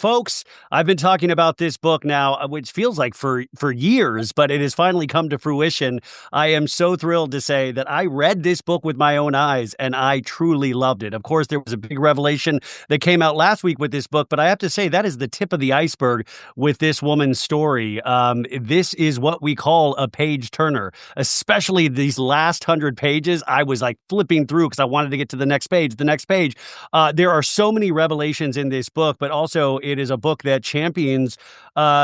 folks, I've been talking about this book now, which feels like for years, but it has finally come to fruition. I am so thrilled to say that I read this book with my own eyes, and I truly loved it. Of course, there was a big revelation that came out last week with this book, but I have to say that is the tip of the iceberg with this woman's story. This is what we call a page turner, especially these last 100 pages. I was like flipping through because I wanted to get to the next page, the next page. There are so many revelations in this book, but also it is a book that champions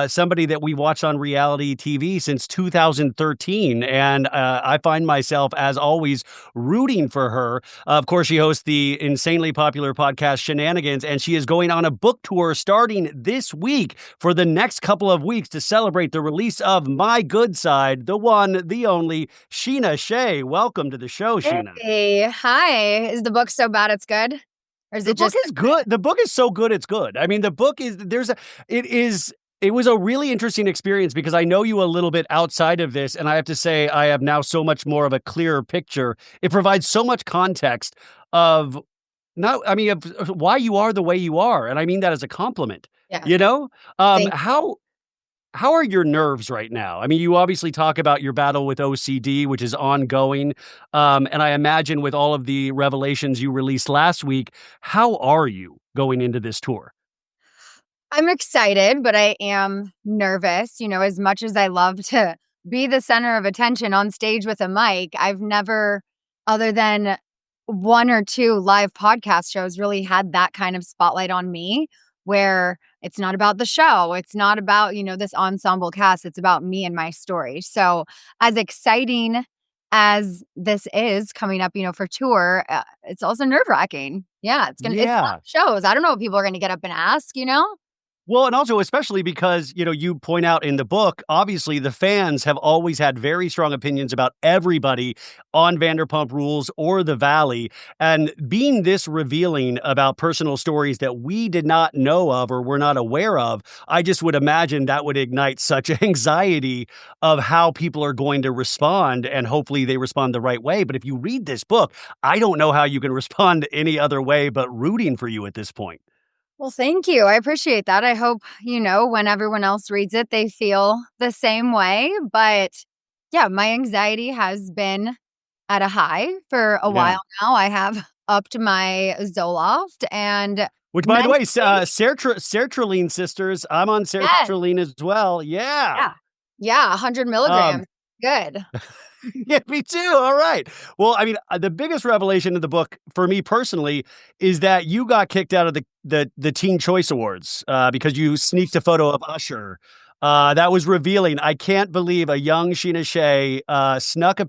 somebody that we watched on reality TV since 2013. And I find myself, as always, rooting for her. Of course, she hosts the insanely popular podcast Shenanigans, and she is going on a book tour starting this week for the next couple of weeks to celebrate the release of My Good Side, the one, the only, Scheana Shay. Welcome to the show, Scheana. Hey, hi. Is the book so bad it's good? Or is The it book just is good. The book is so good it's good. I mean, the book is it was a really interesting experience because I know you a little bit outside of this, and I have to say I have now so much more of a clearer picture. It provides so much context of of why you are the way you are, and I mean that as a compliment. Yeah. You know, Thank how are your nerves right now? I mean, you obviously talk about your battle with OCD, which is ongoing. And I imagine with all of the revelations you released last week, how are you going into this tour? I'm excited, but I am nervous. As much as I love to be the center of attention on stage with a mic, I've never, other than one or two live podcast shows, really had that kind of spotlight on me where it's not about the show. It's not about, this ensemble cast. It's about me and my story. So as exciting as this is coming up, for tour, it's also nerve wracking. Yeah, it's Yeah. shows. I don't know what people are going to get up and ask. Well, and also especially because, you point out in the book, obviously the fans have always had very strong opinions about everybody on Vanderpump Rules or The Valley. And being this revealing about personal stories that we did not know of or were not aware of, I just would imagine that would ignite such anxiety of how people are going to respond. And hopefully they respond the right way. But if you read this book, I don't know how you can respond any other way but rooting for you at this point. Well, thank you. I appreciate that. I hope, when everyone else reads it, they feel the same way. But yeah, my anxiety has been at a high for a Yeah. while now. I have upped my Zoloft and Which, by the way, mentally- sertraline sisters. I'm on Yes. sertraline as well. Yeah. Yeah, 100 milligrams. Good. Yeah, me too. All right. Well, I mean, the biggest revelation in the book for me personally is that you got kicked out of the Teen Choice Awards because you sneaked a photo of Usher. That was revealing. I can't believe a young Scheana Shay snuck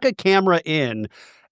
a camera in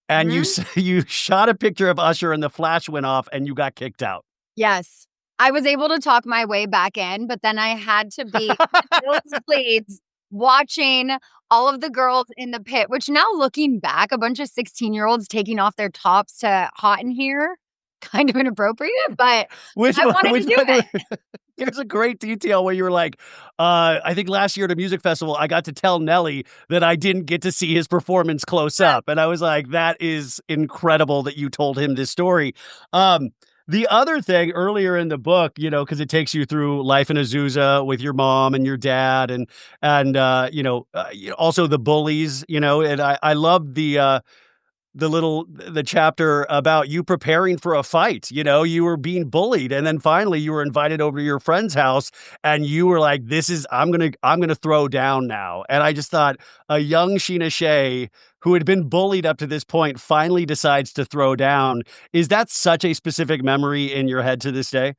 and you shot a picture of Usher and the flash went off and you got kicked out. Yes. I was able to talk my way back in, but then I had to be nosebleeds watching all of the girls in the pit, which now looking back, a bunch of 16-year-olds taking off their tops to Hot in Here, kind of inappropriate, but I wanted to do it. There's a great detail where you were like, I think last year at a music festival, I got to tell Nelly that I didn't get to see his performance close up. And I was like, that is incredible that you told him this story. The other thing earlier in the book, because it takes you through life in Azusa with your mom and your dad and also the bullies, and I love the chapter about you preparing for a fight. You were being bullied and then finally you were invited over to your friend's house and you were like, I'm going to throw down now. And I just thought a young Scheana Shay who had been bullied up to this point finally decides to throw down. Is that such a specific memory in your head to this day?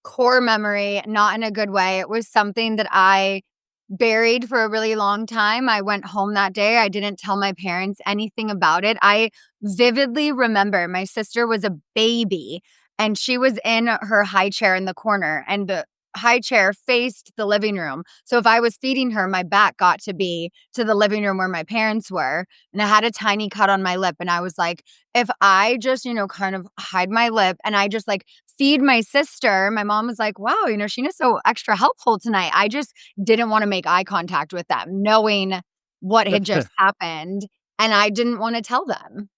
Core memory, not in a good way. It was something that I buried for a really long time. I went home that day. I didn't tell my parents anything about it. I vividly remember my sister was a baby and she was in her high chair in the corner and the high chair faced the living room. So if I was feeding her, my back got to be to the living room where my parents were. And I had a tiny cut on my lip. And I was like, if I just, kind of hide my lip and I just like feed my sister, my mom was like, wow, Scheana's so extra helpful tonight. I just didn't want to make eye contact with them, knowing what had just happened. And I didn't want to tell them.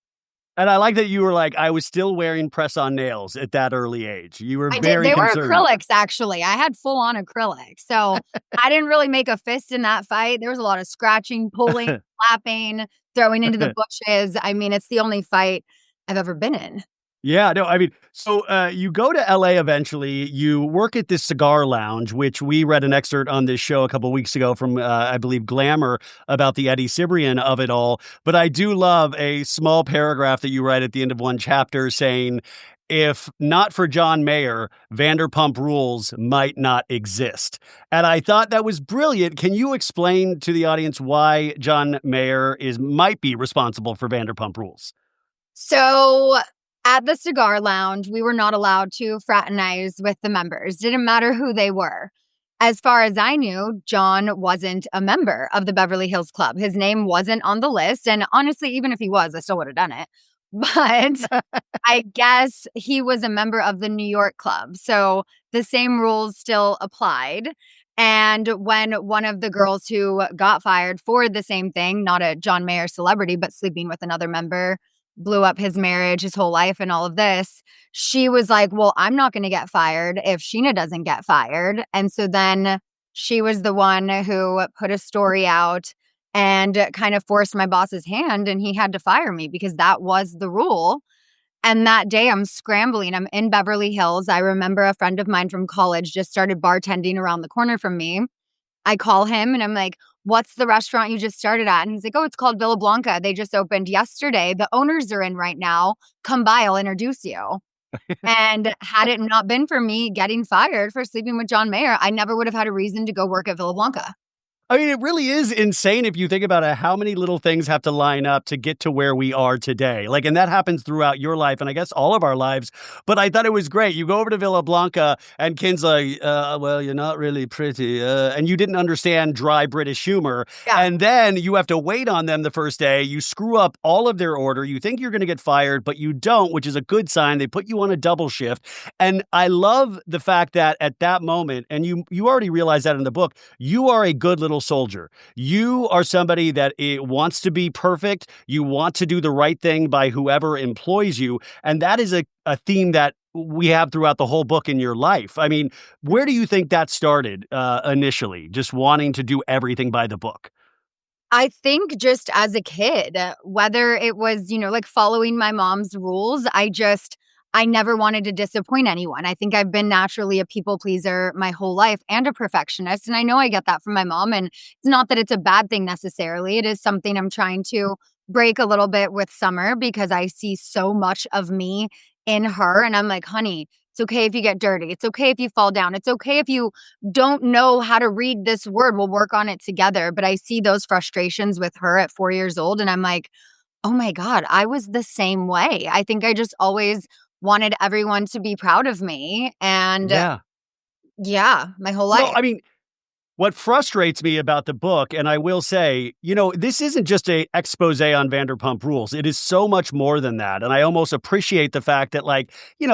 And I like that you were like, "I was still wearing press-on nails at that early age." You were I did very they were concerned. acrylics, actually. I had full on acrylic, so I didn't really make a fist in that fight. There was a lot of scratching, pulling, slapping, throwing into the bushes. I mean, it's the only fight I've ever been in. Yeah, no, I mean, so, you go to LA eventually, you work at this cigar lounge, which we read an excerpt on this show a couple weeks ago from, I believe, Glamour about the Eddie Cibrian of it all, but I do love a small paragraph that you write at the end of one chapter saying, "If not for John Mayer, Vanderpump Rules might not exist," and I thought that was brilliant. Can you explain to the audience why John Mayer might be responsible for Vanderpump Rules? So, at the cigar lounge, we were not allowed to fraternize with the members. Didn't matter who they were. As far as I knew, John wasn't a member of the Beverly Hills Club. His name wasn't on the list, and honestly, even if he was, I still would have done it. But I guess he was a member of the New York club, so the same rules still applied. And when one of the girls who got fired for the same thing, not a John Mayer celebrity, but sleeping with another member, blew up his marriage, his whole life, and all of this, she was like, "Well, I'm not gonna get fired if Scheana doesn't get fired." And so then she was the one who put a story out and kind of forced my boss's hand, and he had to fire me because that was the rule. And that day, I'm scrambling. I'm in Beverly Hills. I remember a friend of mine from college just started bartending around the corner from me. I call him and I'm like, "What's the restaurant you just started at?" And he's like, "Oh, it's called Villa Blanca. They just opened yesterday. The owners are in right now. Come by, I'll introduce you." And had it not been for me getting fired for sleeping with John Mayer, I never would have had a reason to go work at Villa Blanca. I mean, it really is insane if you think about it, how many little things have to line up to get to where we are today. Like, and that happens throughout your life and I guess all of our lives. But I thought it was great. You go over to Villa Blanca and Ken's like, well, you're not really pretty. And you didn't understand dry British humor. Yeah. And then you have to wait on them the first day. You screw up all of their order. You think you're going to get fired, but you don't, which is a good sign. They put you on a double shift. And I love the fact that at that moment, and you already realized that in the book, you are a good little soldier. You are somebody that wants to be perfect. You want to do the right thing by whoever employs you. And that is a theme that we have throughout the whole book in your life. I mean, where do you think that started initially? Just wanting to do everything by the book? I think just as a kid, whether it was, like following my mom's rules, I never wanted to disappoint anyone. I think I've been naturally a people pleaser my whole life and a perfectionist. And I know I get that from my mom. And it's not that it's a bad thing necessarily. It is something I'm trying to break a little bit with Summer because I see so much of me in her. And I'm like, honey, it's okay if you get dirty. It's okay if you fall down. It's okay if you don't know how to read this word. We'll work on it together. But I see those frustrations with her at 4 years old. And I'm like, oh my God, I was the same way. I think I just always wanted everyone to be proud of me. And Yeah. yeah, my whole Well, life. I mean, what frustrates me about the book, and I will say, this isn't just a expose on Vanderpump Rules. It is so much more than that. And I almost appreciate the fact that, like,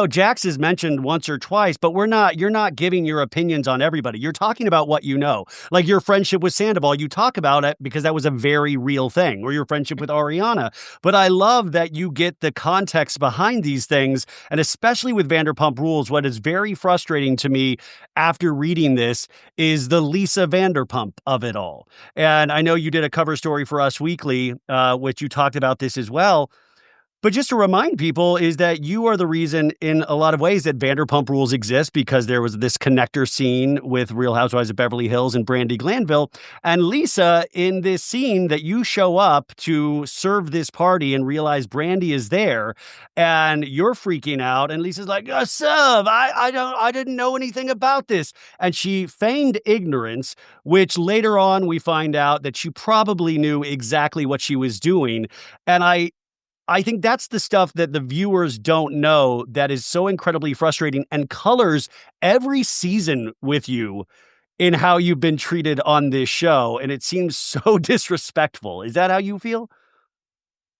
Jax is mentioned once or twice, but you're not giving your opinions on everybody. You're talking about what you know. Like your friendship with Sandoval, you talk about it because that was a very real thing, or your friendship with Ariana. But I love that you get the context behind these things. And especially with Vanderpump Rules, what is very frustrating to me after reading this is the Lisa Vanderpump of it all. And I know you did a cover story for Us Weekly, which you talked about this as well. But just to remind people is that you are the reason in a lot of ways that Vanderpump Rules exist because there was this connector scene with Real Housewives of Beverly Hills and Brandy Glanville. And Lisa, in this scene that you show up to serve this party and realize Brandy is there and you're freaking out. And Lisa's like, Sub, I didn't know anything about this. And she feigned ignorance, which later on we find out that she probably knew exactly what she was doing. And I think that's the stuff that the viewers don't know that is so incredibly frustrating and colors every season with you in how you've been treated on this show. And it seems so disrespectful. Is that how you feel?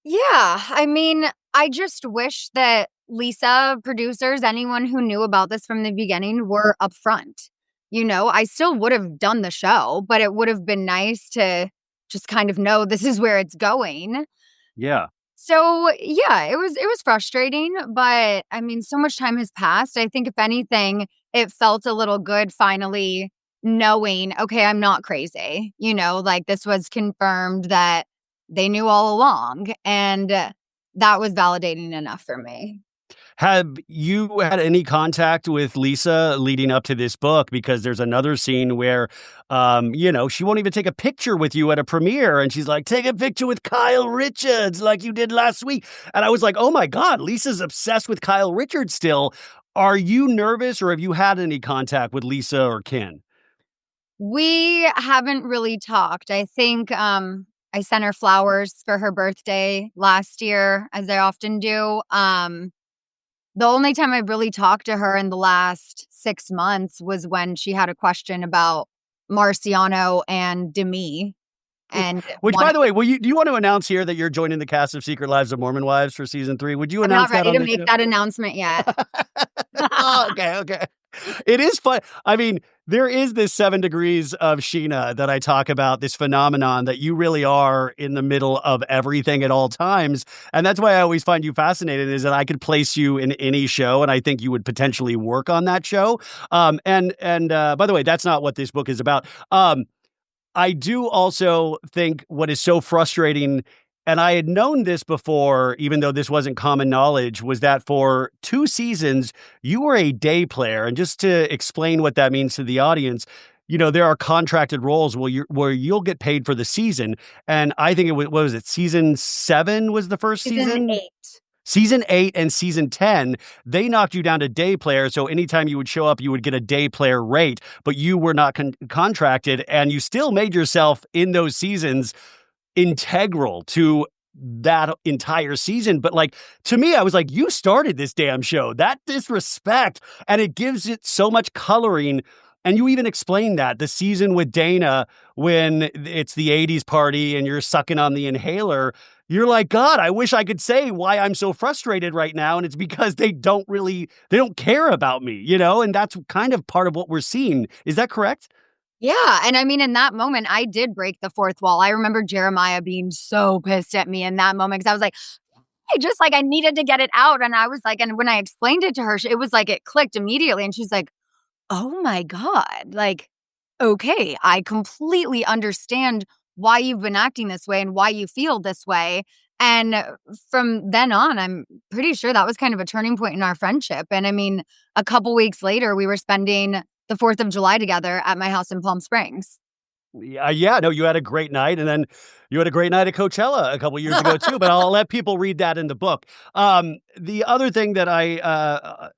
Yeah. I mean, I just wish that Lisa, producers, anyone who knew about this from the beginning were upfront. I still would have done the show, but it would have been nice to just kind of know this is where it's going. Yeah. So, yeah, it was frustrating, but I mean, so much time has passed. I think if anything, it felt a little good finally knowing, okay, I'm not crazy. Like this was confirmed that they knew all along, and that was validating enough for me. Have you had any contact with Lisa leading up to this book? Because there's another scene where, she won't even take a picture with you at a premiere. And she's like, take a picture with Kyle Richards like you did last week. And I was like, oh my God, Lisa's obsessed with Kyle Richards still. Are you nervous or have you had any contact with Lisa or Ken? We haven't really talked. I think I sent her flowers for her birthday last year, as I often do. The only time I've really talked to her in the last 6 months was when she had a question about Marciano and Demi and Which, by wanted the way, do you want to announce here that you're joining the cast of Secret Lives of Mormon Wives for season 3? Would you I'm not announce that ready on to the make show? that announcement yet. Oh, okay, okay. It is fun. I mean, there is this 7 degrees of Scheana that I talk about, this phenomenon that you really are in the middle of everything at all times. And that's why I always find you fascinating is that I could place you in any show and I think you would potentially work on that show. And by the way, that's not what this book is about. I do also think what is so frustrating, and I had known this before, even though this wasn't common knowledge, was that for 2 seasons, you were a day player. And just to explain what that means to the audience, there are contracted roles where you'll get paid for the season. And I think what was it? Season 7 was the first Season season? 8. Season 8 and season 10, they knocked you down to day player. So anytime you would show up, you would get a day player rate, but you were not contracted and you still made yourself in those seasons integral to that entire season. But like, to me, I was like, you started this damn show. That disrespect. And it gives it so much coloring. And you even explained that the season with Dana, when it's the 80s party and you're sucking on the inhaler, you're like, God, I wish I could say why I'm so frustrated right now. And it's because they don't care about me, and that's kind of part of what we're seeing. Is that correct? Yeah, and I mean, in that moment, I did break the fourth wall. I remember Jeremiah being so pissed at me in that moment because I was like, I needed to get it out, and I was like, and when I explained it to her, it was like it clicked immediately, and she's like, "Oh my god, like, okay, I completely understand why you've been acting this way and why you feel this way." And from then on, I'm pretty sure that was kind of a turning point in our friendship. And I mean, a couple weeks later, we were spending the 4th of July together at my house in Palm Springs. Yeah, no, you had a great night, and then you had a great night at Coachella a couple years ago too. But I'll let people read that in the book. The other thing that I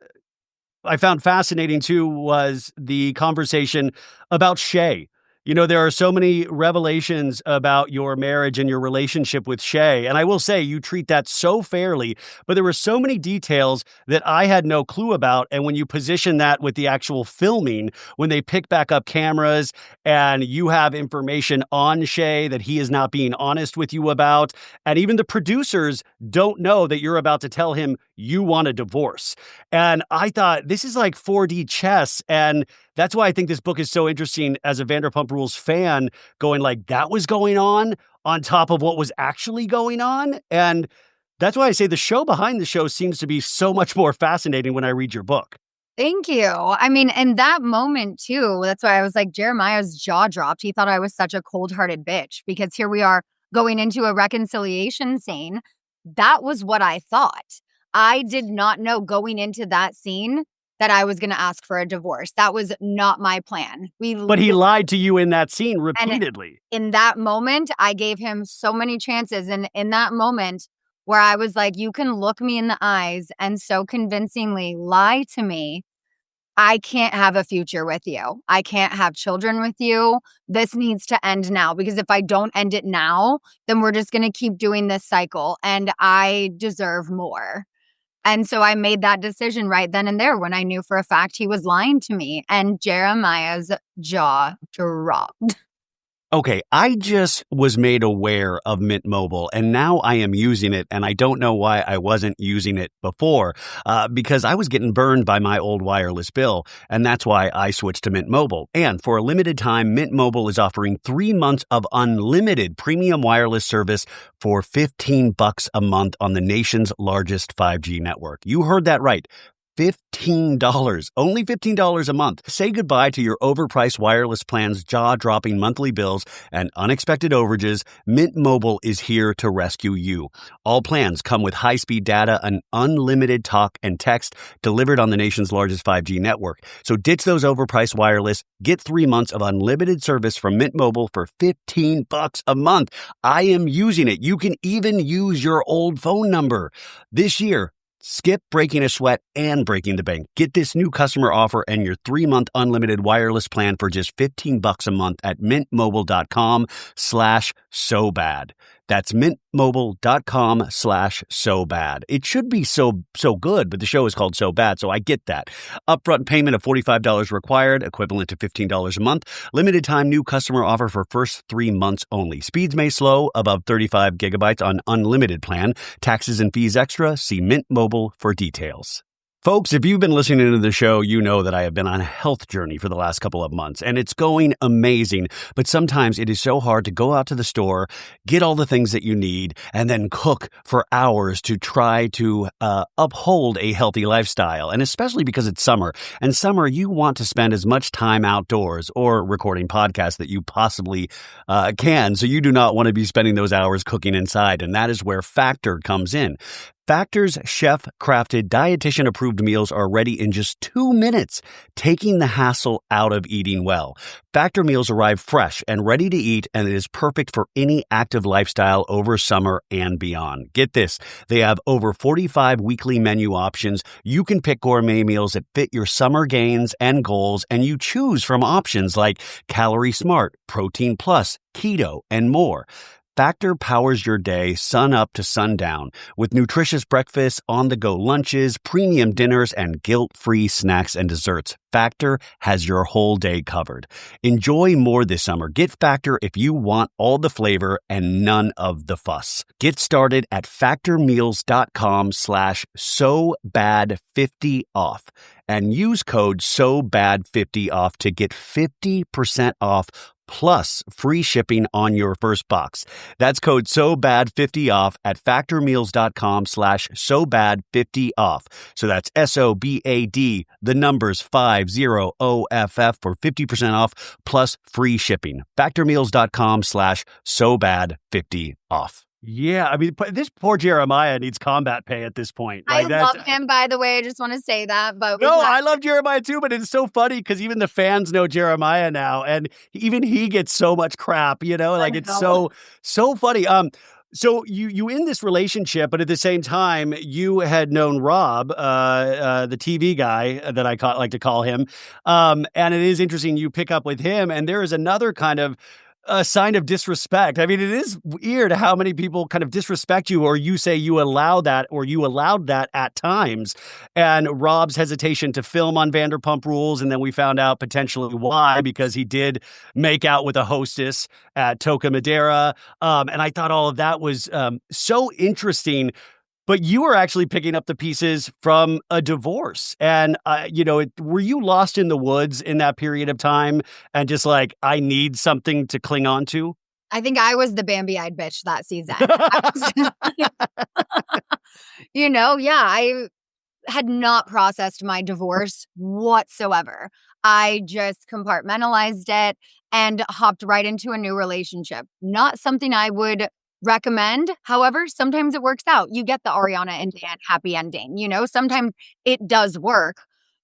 found fascinating too was the conversation about Shay. There are so many revelations about your marriage and your relationship with Shay. And I will say you treat that so fairly, but there were so many details that I had no clue about. And when you position that with the actual filming, when they pick back up cameras and you have information on Shay that he is not being honest with you about, and even the producers don't know that you're about to tell him you want a divorce. And I thought this is like 4D chess. And that's why I think this book is so interesting as a Vanderpump Rules fan, going like that was going on top of what was actually going on. And that's why I say the show behind the show seems to be so much more fascinating when I read your book. Thank you. I mean, in that moment too, that's why I was like, Jeremiah's jaw dropped. He thought I was such a cold-hearted bitch because here we are going into a reconciliation scene. That was what I thought. I did not know going into that scene that I was going to ask for a divorce. That was not my plan. But he lied to you in that scene And repeatedly. in that moment, I gave him so many chances. And in that moment where I was like, you can look me in the eyes and so convincingly lie to me, I can't have a future with you. I can't have children with you. This needs to end now because if I don't end it now, then we're just going to keep doing this cycle and I deserve more. And so I made that decision right then and there when I knew for a fact he was lying to me and Jeremiah's jaw dropped. Okay, I just was made aware of Mint Mobile, and now I am using it, and I don't know why I wasn't using it before, because I was getting burned by my old wireless bill, and that's why I switched to Mint Mobile. And for a limited time, Mint Mobile is offering 3 months of unlimited premium wireless service for $15 a month on the nation's largest 5G network. You heard that right. $15. Only $15 a month. Say goodbye to your overpriced wireless plans, jaw-dropping monthly bills, and unexpected overages. Mint Mobile is here to rescue you. All plans come with high-speed data and unlimited talk and text delivered on the nation's largest 5G network. So ditch those overpriced wireless. Get 3 months of unlimited service from Mint Mobile for $15 a month. I am using it. You can even use your old phone number. This year, skip breaking a sweat and breaking the bank. Get this new customer offer and your 3-month unlimited wireless plan for just $15 a month at mintmobile.com/so bad. That's mintmobile.com/so bad. It should be so good, but the show is called So Bad, so I get that. Upfront payment of $45 required, equivalent to $15 a month. Limited time new customer offer for first 3 months only. Speeds may slow above 35 gigabytes on unlimited plan. Taxes and fees extra. See Mint Mobile for details. Folks, if you've been listening to the show, you know that I have been on a health journey for the last couple of months, and it's going amazing. But sometimes it is so hard to go out to the store, get all the things that you need, and then cook for hours to try to uphold a healthy lifestyle. And especially because it's summer. And summer, you want to spend as much time outdoors or recording podcasts that you possibly can. So you do not want to be spending those hours cooking inside. And that is where Factor comes in. Factor's chef-crafted, dietitian-approved meals are ready in just 2 minutes, taking the hassle out of eating well. Factor meals arrive fresh and ready to eat, and it is perfect for any active lifestyle over summer and beyond. Get this, they have over 45 weekly menu options. You can pick gourmet meals that fit your summer gains and goals, and you choose from options like Calorie Smart, Protein Plus, Keto, and more. Factor powers your day sun up to sundown with nutritious breakfasts, on-the-go lunches, premium dinners, and guilt-free snacks and desserts. Factor has your whole day covered. Enjoy more this summer. Get Factor if you want all the flavor and none of the fuss. Get started at factormeals.com/SoBad50off and use code SoBad50off to get 50% off plus free shipping on your first box. That's code SoBad50off at factormeals.com/SoBad50off. So that's SOBAD, the numbers 50OFF for 50% off plus free shipping. Factormeals.com/SoBad50off. Yeah, I mean, this poor Jeremiah needs combat pay at this point. I love him, by the way. I just want to say that. But no, I love Jeremiah too, but it's so funny because even the fans know Jeremiah now, and even he gets so much crap, like it's so funny. So you in this relationship, but at the same time, you had known Rob, the TV guy that I like to call him. And it is interesting you pick up with him, and there is another kind of a sign of disrespect. I mean, it is weird how many people kind of disrespect you, or you say you allow that, or you allowed that at times. And Rob's hesitation to film on Vanderpump Rules, and then we found out potentially why, because he did make out with a hostess at Toca Madera. And I thought all of that was so interesting. But you were actually picking up the pieces from a divorce. And, were you lost in the woods in that period of time and just like, I need something to cling on to? I think I was the Bambi-eyed bitch that season. I had not processed my divorce whatsoever. I just compartmentalized it and hopped right into a new relationship. Not something I would recommend. However, sometimes it works out. You get the Ariana and Dan happy ending. Sometimes it does work.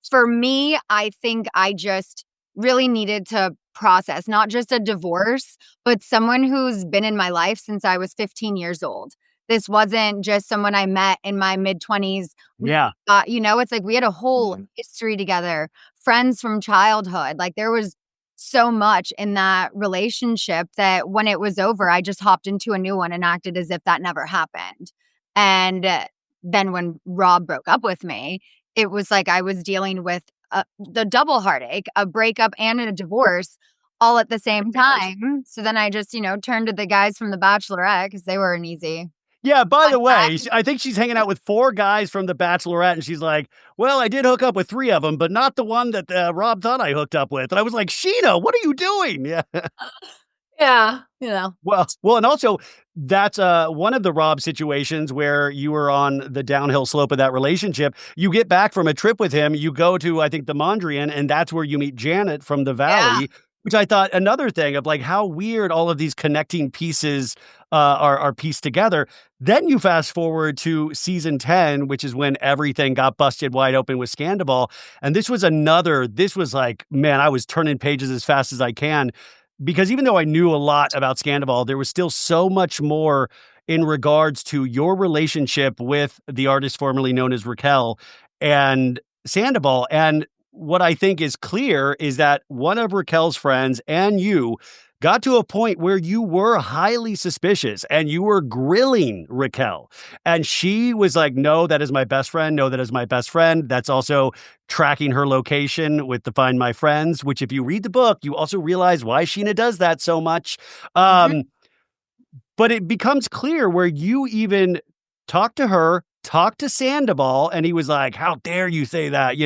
For me, I think I just really needed to process not just a divorce, but someone who's been in my life since I was 15 years old. This wasn't just someone I met in my mid-20s. Yeah. It's like we had a whole history together, friends from childhood. Like there was so much in that relationship that when it was over, I just hopped into a new one and acted as if that never happened. And then when Rob broke up with me, it was like I was dealing with the double heartache, a breakup and a divorce all at the same time. So then I just, turned to the guys from The Bachelorette because they were an easy Yeah, by the way, contact. I think she's hanging out with 4 guys from The Bachelorette, and she's like, "Well, I did hook up with 3 of them, but not the one that, Rob thought I hooked up with." And I was like, "Scheana, what are you doing?" Yeah. Yeah. Well, and also that's one of the Rob situations where you were on the downhill slope of that relationship. You get back from a trip with him, you go to I think the Mondrian, and that's where you meet Janet from the Yeah. Valley, which I thought another thing of like how weird all of these connecting pieces are pieced together. Then you fast forward to season 10, which is when everything got busted wide open with Scandoval. And this was like, man, I was turning pages as fast as I can because even though I knew a lot about Scandoval, there was still so much more in regards to your relationship with the artist formerly known as Raquel and Sandoval. And what I think is clear is that one of Raquel's friends and you got to a point where you were highly suspicious and you were grilling Raquel. And she was like, no, that is my best friend. No, that is my best friend. That's also tracking her location with the Find My Friends, which if you read the book, you also realize why Scheana does that so much. Mhm. But it becomes clear where you even talk to her, talk to Sandoval, and he was like, "How dare you say that?"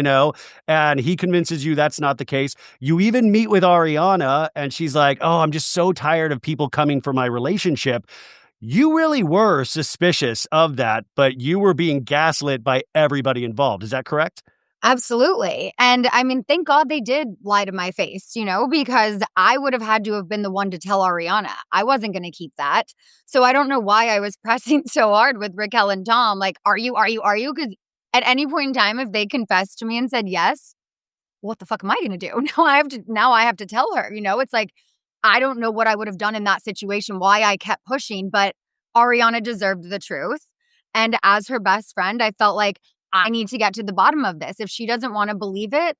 And he convinces you that's not the case. You even meet with Ariana, and she's like, "Oh, I'm just so tired of people coming for my relationship." You really were suspicious of that, but you were being gaslit by everybody involved. Is that correct? Absolutely. And I mean, thank God they did lie to my face, because I would have had to have been the one to tell Ariana. I wasn't going to keep that. So I don't know why I was pressing so hard with Raquel and Tom. Like, are you, are you, are you? Because at any point in time, if they confessed to me and said yes, what the fuck am I going to do? Now I have to tell her, it's like, I don't know what I would have done in that situation, why I kept pushing, but Ariana deserved the truth. And as her best friend, I felt like I need to get to the bottom of this. If she doesn't want to believe it,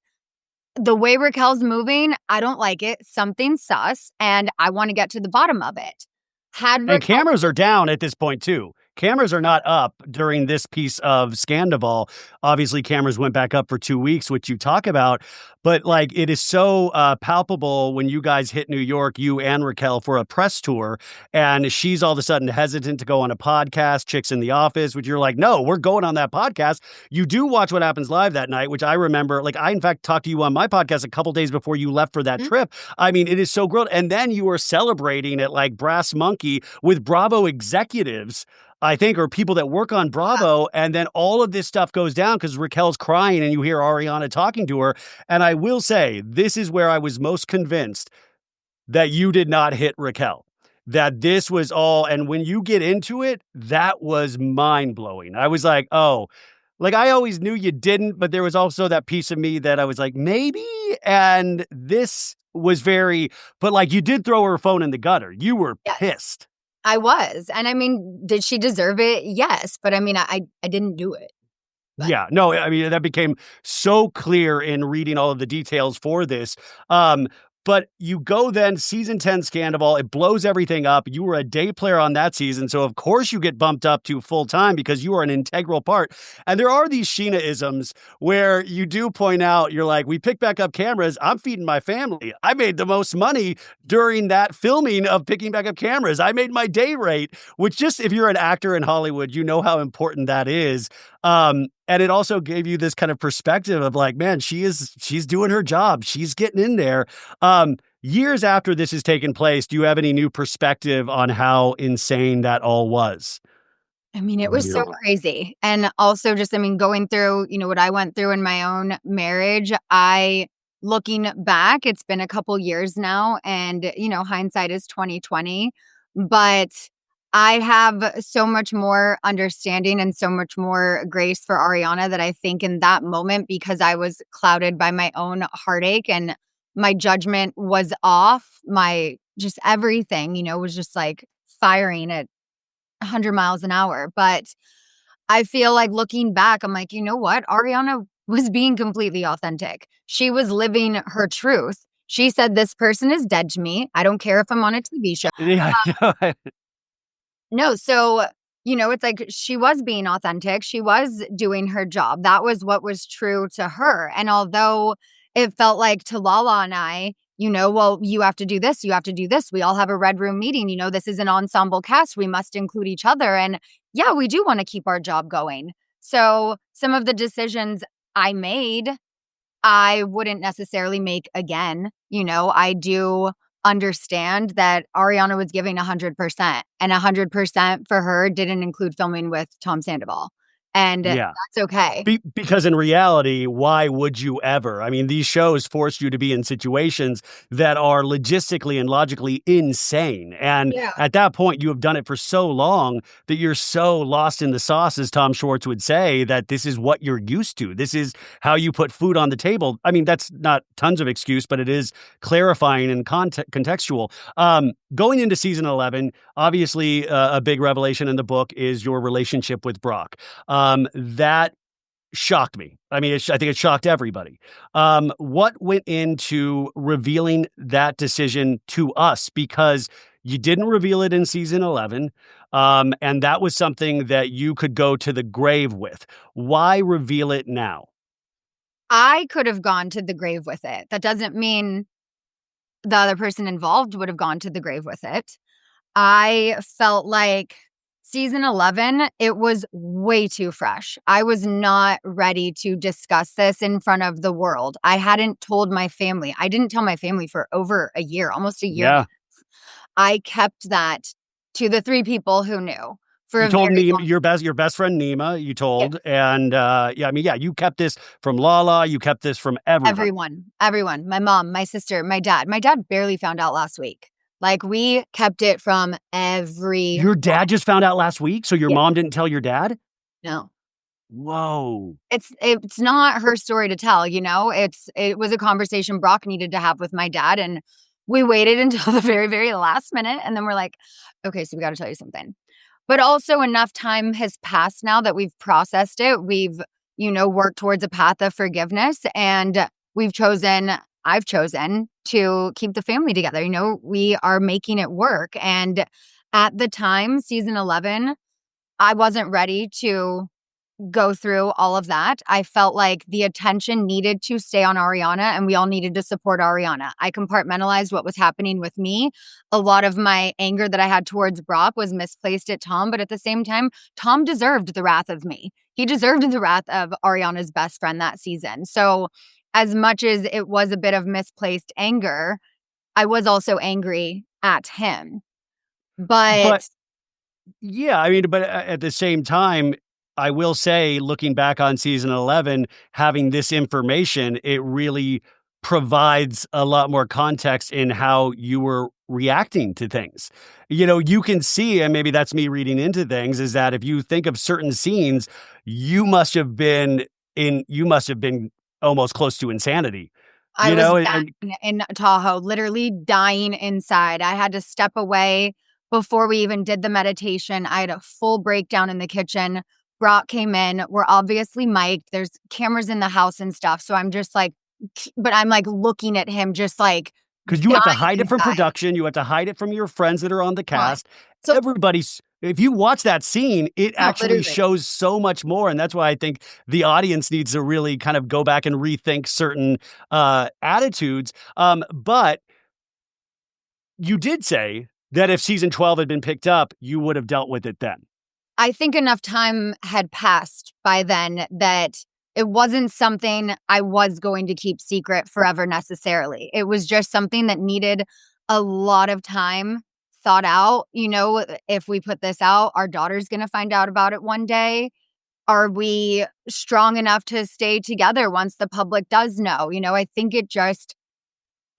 the way Raquel's moving, I don't like it. Something's sus, and I want to get to the bottom of it. Had And Raquel, cameras are down at this point too. Cameras are not up during this piece of Scandoval. Obviously, cameras went back up for 2 weeks, which you talk about. But like, it is so palpable when you guys hit New York, you and Raquel, for a press tour, and she's all of a sudden hesitant to go on a podcast, Chicks in the Office, which you're like, no, we're going on that podcast. You do watch What Happens Live that night, which I remember. Like, I in fact talked to you on my podcast a couple days before you left for that Mhm. trip. I mean, it is so grilled. And then you were celebrating at like Brass Monkey with Bravo executives, I think, or people that work on Bravo. And then all of this stuff goes down because Raquel's crying and you hear Ariana talking to her. And I will say, this is where I was most convinced that you did not hit Raquel. That this was all, and when you get into it, that was mind blowing. I was like, oh, like I always knew you didn't, but there was also that piece of me that I was like, maybe. And this was very, but like you did throw her phone in the gutter. You were yes, pissed. I was. And I mean, did she deserve it? Yes. But I mean, I didn't do it. But Yeah, no, I mean, that became so clear in reading all of the details for this. But you go then season 10 Scandoval, it blows everything up. You were a day player on that season. So of course you get bumped up to full time because you are an integral part. And there are these Scheana isms where you do point out, you're like, we pick back up cameras. I'm feeding my family. I made the most money during that filming of picking back up cameras. I made my day rate, which just if you're an actor in Hollywood, you know how important that is. And it also gave you this kind of perspective of like, man, she's doing her job. She's getting in there. Years after this has taken place, do you have any new perspective on how insane that all was? I mean, it was so crazy. And also just, I mean, going through, what I went through in my own marriage, looking back, it's been a couple years now and, hindsight is 2020, but I have so much more understanding and so much more grace for Ariana that I think in that moment, because I was clouded by my own heartache and my judgment was off, my just everything, was just like firing at 100 miles an hour. But I feel like looking back, I'm like, you know what? Ariana was being completely authentic. She was living her truth. She said, this person is dead to me. I don't care if I'm on a TV show. Yeah, No, so, it's like she was being authentic. She was doing her job. That was what was true to her. And although it felt like to Lala and I, well, you have to do this, you have to do this. We all have a red room meeting. This is an ensemble cast. We must include each other. And yeah, we do want to keep our job going. So some of the decisions I made, I wouldn't necessarily make again. I do understand that Ariana was giving 100%, and 100% for her didn't include filming with Tom Sandoval. And Yeah. that's okay. Because in reality, why would you ever? I mean, these shows force you to be in situations that are logistically and logically insane. And Yeah. at that point, you have done it for so long that you're so lost in the sauce, as Tom Schwartz would say, that this is what you're used to. This is how you put food on the table. I mean, that's not tons of excuse, but it is clarifying and contextual. Going into season 11, obviously, a big revelation in the book is your relationship with Brock. That shocked me. I mean, I think it shocked everybody. What went into revealing that decision to us? Because you didn't reveal it in season 11, and that was something that you could go to the grave with. Why reveal it now? I could have gone to the grave with it. That doesn't mean the other person involved would have gone to the grave with it. I felt like season 11, it was way too fresh. I was not ready to discuss this in front of the world. I hadn't told my family. I didn't tell my family for over a year, almost a year. Yeah. I kept that to the 3 people who knew for You a told very Nima, long. your best friend Nima, you Yeah, told, and yeah, I mean, yeah, you kept this from Lala, you kept this from everybody. everyone, my mom, my sister, my dad. My dad barely found out last week. Like, we kept it from everyone. Your dad just found out last week, so your Yeah, mom didn't tell your dad? no. Whoa. It's not her story to tell, it was a conversation Brock needed to have with my dad, and we waited until the very, very last minute, and then we're like, "Okay, so we gotta tell you something." But also enough time has passed now that we've processed it. We've, worked towards a path of forgiveness, and I've chosen to keep the family together. We are making it work. And at the time, season 11, I wasn't ready to go through all of that. I felt like the attention needed to stay on Ariana, and we all needed to support Ariana. I compartmentalized what was happening with me. A lot of my anger that I had towards Brock was misplaced at Tom, but at the same time, Tom deserved the wrath of me. He deserved the wrath of Ariana's best friend that season. So, as much as it was a bit of misplaced anger, I was also angry at him. But But yeah, I mean, but at the same time, I will say, looking back on season 11, having this information, it really provides a lot more context in how you were reacting to things. You can see, and maybe that's me reading into things, is that if you think of certain scenes, you must have been almost close to insanity, I was and dying in Tahoe, literally dying inside. I had to step away before we even did the meditation. I had a full breakdown in the kitchen. Brock came in. We're obviously mic'd. There's cameras in the house and stuff. So I'm just like, but I'm like looking at him just like because you have to dying hide it from inside. production, you have to hide it from your friends that are on the Come on. cast. So, Everybody's if you watch that scene, it no, actually literally. shows so much more, and that's why I think the audience needs to really kind of go back and rethink certain, attitudes, but you did say that if season 12 had been picked up, you would have dealt with it then. I think enough time had passed by then that it wasn't something I was going to keep secret forever necessarily. It was just something that needed a lot of time thought out. If we put this out, our daughter's going to find out about it one day. Are we strong enough to stay together once the public does know? I think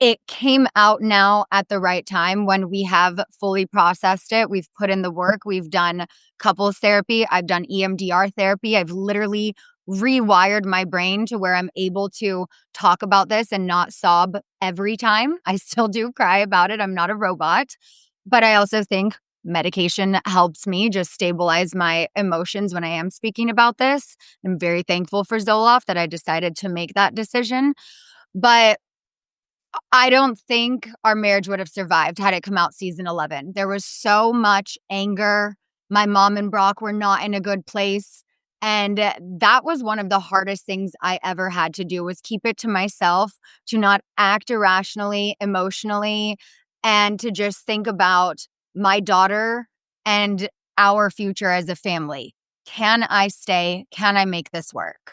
it came out now at the right time when we have fully processed it. We've put in the work. We've done couples therapy. I've done EMDR therapy. I've literally rewired my brain to where I'm able to talk about this and not sob every time. I still do cry about it. I'm not a robot. But I also think medication helps me just stabilize my emotions when I am speaking about this. I'm very thankful for Zoloft that I decided to make that decision. But I don't think our marriage would have survived had it come out season 11. There was so much anger. My mom and Brock were not in a good place. And that was one of the hardest things I ever had to do, was keep it to myself, to not act irrationally, emotionally, and to just think about my daughter and our future as a family. Can I stay? Can I make this work?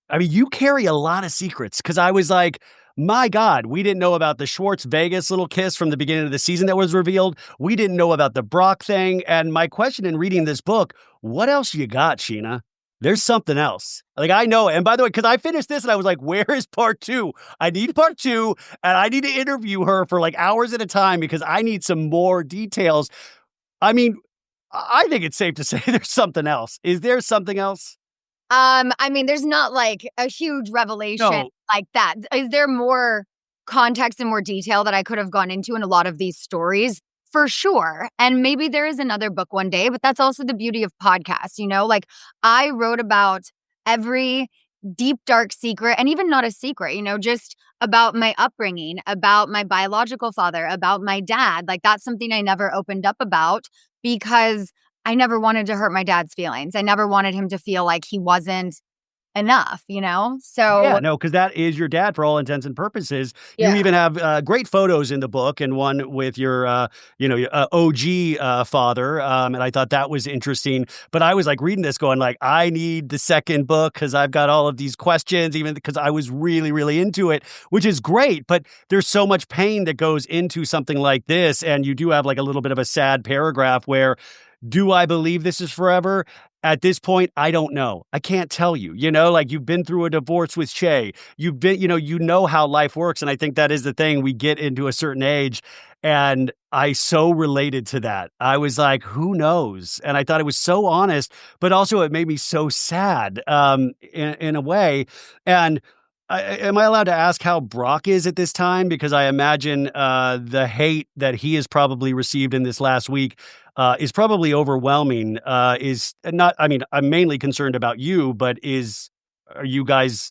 I mean, you carry a lot of secrets because I was like, my God, we didn't know about the Schwartz Vegas little kiss from the beginning of the season that was revealed. We didn't know about the Brock thing. And my question in reading this book, what else you got, Scheana? There's something else. Like, I know. And by the way, because I finished this and I was like, where is part two? I need part two. And I need to interview her for like hours at a time because I need some more details. I mean, I think it's safe to say there's something else. Is there something else? I mean, there's not like a huge revelation No. like that. Is there more context and more detail that I could have gone into in a lot of these stories? For sure. And maybe there is another book one day, but that's also the beauty of podcasts, Like, I wrote about every deep, dark secret, and even not a secret, just about my upbringing, about my biological father, about my dad. Like, that's something I never opened up about because I never wanted to hurt my dad's feelings. I never wanted him to feel like he wasn't enough? Yeah, So, no, because that is your dad for all intents and purposes. You yeah. even have great photos in the book, and one with your, your, OG father. And I thought that was interesting. But I was like reading this, going like, I need the second book because I've got all of these questions, even because I was really, really into it, which is great. But there's so much pain that goes into something like this, and you do have like a little bit of a sad paragraph where, do I believe this is forever? At this point, I don't know. I can't tell you. Like, you've been through a divorce with Shay. You've been, you know how life works. And I think that is the thing. We get into a certain age. And I so related to that. I was like, who knows? And I thought it was so honest, but also it made me so sad in a way. And am I allowed to ask how Brock is at this time? Because I imagine the hate that he has probably received in this last week is probably overwhelming. Is not. I mean, I'm mainly concerned about you, but are you guys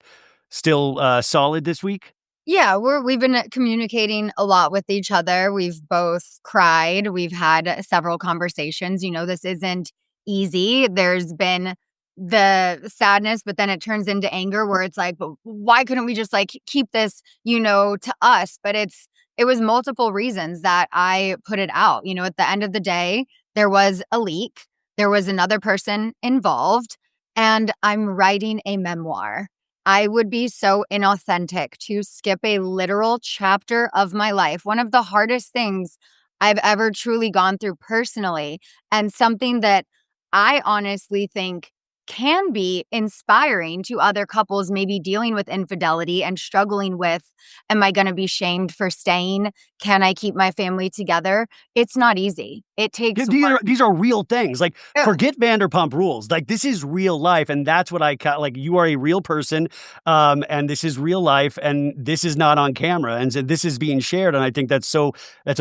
still solid this week? Yeah, we've been communicating a lot with each other. We've both cried. We've had several conversations. This isn't easy. There's been the sadness, but then it turns into anger where it's like, but why couldn't we just like keep this, to us? But it was multiple reasons that I put it out. At the end of the day, there was a leak. There was another person involved, and I'm writing a memoir. I would be so inauthentic to skip a literal chapter of my life. One of the hardest things I've ever truly gone through personally, and something that I honestly think can be inspiring to other couples maybe dealing with infidelity and struggling with, am I going to be shamed for staying? Can I keep my family together? It's not easy. It Yeah, takes these are real things. Like, work. forget Vanderpump Rules. Like, this is real life, and that's what like. You are a real person, and this is real life, and this is not on camera, and so this is being shared. And I think that's a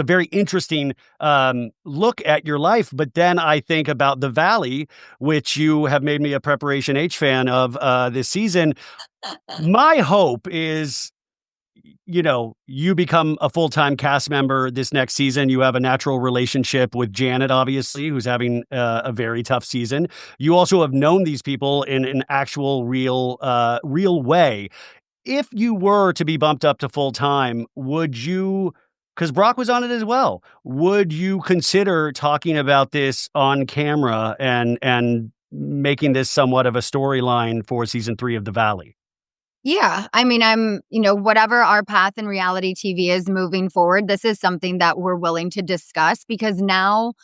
very interesting look at your life. But then I think about The Valley, which you have made me a Preparation H fan of this season. My hope is, you become a full-time cast member this next season. You have a natural relationship with Janet, obviously, who's having a very tough season. You also have known these people in an actual real way. If you were to be bumped up to full-time, would you, because Brock was on it as well, would you consider talking about this on camera and making this somewhat of a storyline for season 3 of The Valley? Yeah. I mean, whatever our path in reality TV is moving forward, this is something that we're willing to discuss because now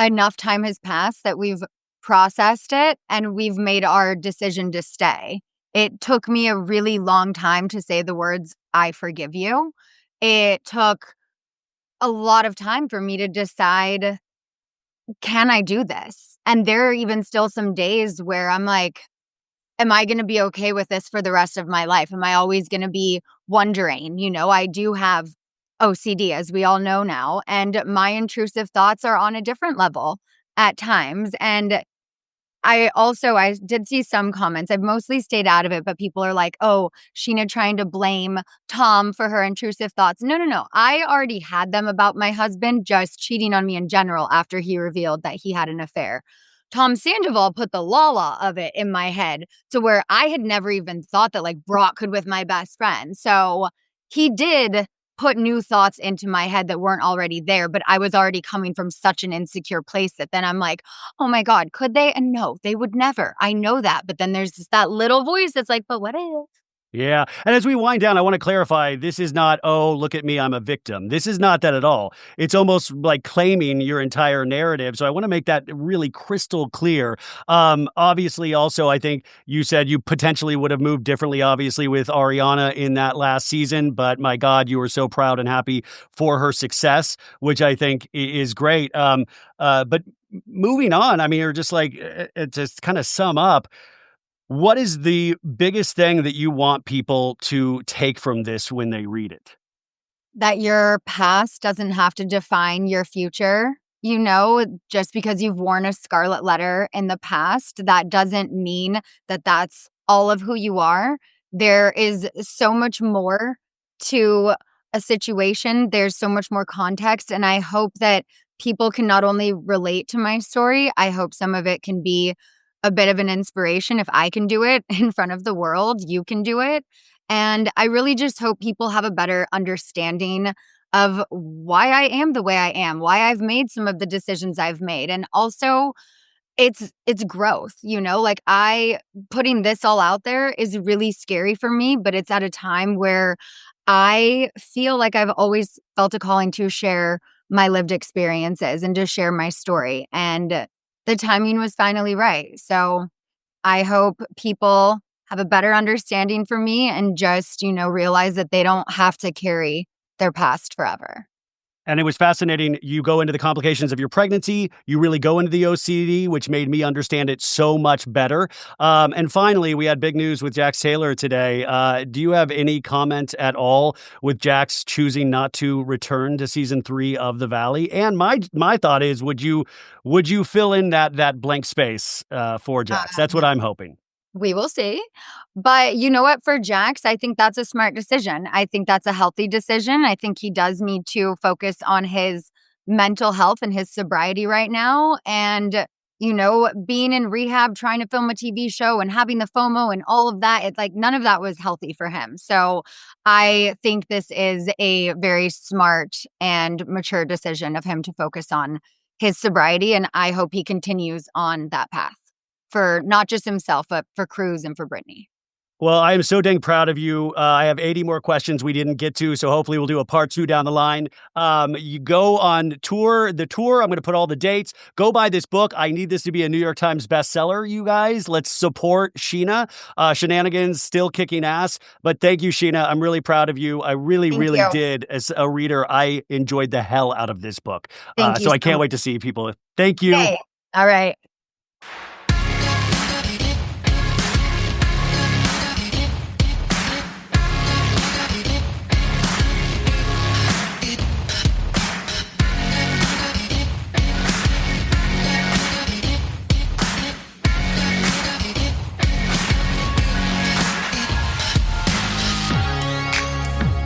enough time has passed that we've processed it and we've made our decision to stay. It took me a really long time to say the words, I forgive you. It took a lot of time for me to decide, can I do this? And there are even still some days where I'm like, am I going to be okay with this for the rest of my life? Am I always going to be wondering? I do have OCD, as we all know now, and my intrusive thoughts are on a different level at times. And I did see some comments. I've mostly stayed out of it, but people are like, oh, Scheana trying to blame Tom for her intrusive thoughts. No, no, no. I already had them about my husband just cheating on me in general after he revealed that he had an affair. Tom Sandoval put the la of it in my head to where I had never even thought that like Brock could with my best friend. So he did put new thoughts into my head that weren't already there, but I was already coming from such an insecure place that then I'm like, oh my God, could they? And no, they would never. I know that. But then there's just that little voice that's like, but what if? Yeah. And as we wind down, I want to clarify this is not, oh, look at me, I'm a victim. This is not that at all. It's almost like claiming your entire narrative. So I want to make that really crystal clear. Obviously, also, I think you said you potentially would have moved differently, obviously, with Ariana in that last season. But my God, you were so proud and happy for her success, which I think is great. But moving on, I mean, you're just like, to kind of sum up, what is the biggest thing that you want people to take from this when they read it? That your past doesn't have to define your future. You know, just because you've worn a scarlet letter in the past, that doesn't mean that that's all of who you are. There is so much more to a situation, there's so much more context. And I hope that people can not only relate to my story, I hope some of it can be a bit of an inspiration. If I can do it in front of the world, you can do it. And I really just hope people have a better understanding of why I am the way I am, why I've made some of the decisions I've made. And also it's growth, you know? Like I putting this all out there is really scary for me, but it's at a time where I feel like I've always felt a calling to share my lived experiences and to share my story. And the timing was finally right. So I hope people have a better understanding for me and just, realize that they don't have to carry their past forever. And it was fascinating. You go into the complications of your pregnancy. You really go into the OCD, which made me understand it so much better. And finally, we had big news with Jax Taylor today. Do you have any comment at all with Jax choosing not to return to season 3 of The Valley? And my thought is, would you fill in that blank space for Jax? That's what I'm hoping. We will see. But you know what? For Jax, I think that's a smart decision. I think that's a healthy decision. I think he does need to focus on his mental health and his sobriety right now. And, being in rehab, trying to film a TV show and having the FOMO and all of that, it's like none of that was healthy for him. So I think this is a very smart and mature decision of him to focus on his sobriety. And I hope he continues on that path for not just himself, but for Cruz and for Brittany. Well, I am so dang proud of you. I have 80 more questions we didn't get to, so hopefully we'll do a part 2 down the line. You go on tour. The tour, I'm going to put all the dates. Go buy this book. I need this to be a New York Times bestseller, you guys. Let's support Scheana. Shenanigans still kicking ass. But thank you, Scheana. I'm really proud of you. I really, Thank really you. did. As a reader, I enjoyed the hell out of this book. Thank you So I can't so wait to see people. Thank you. much. All right.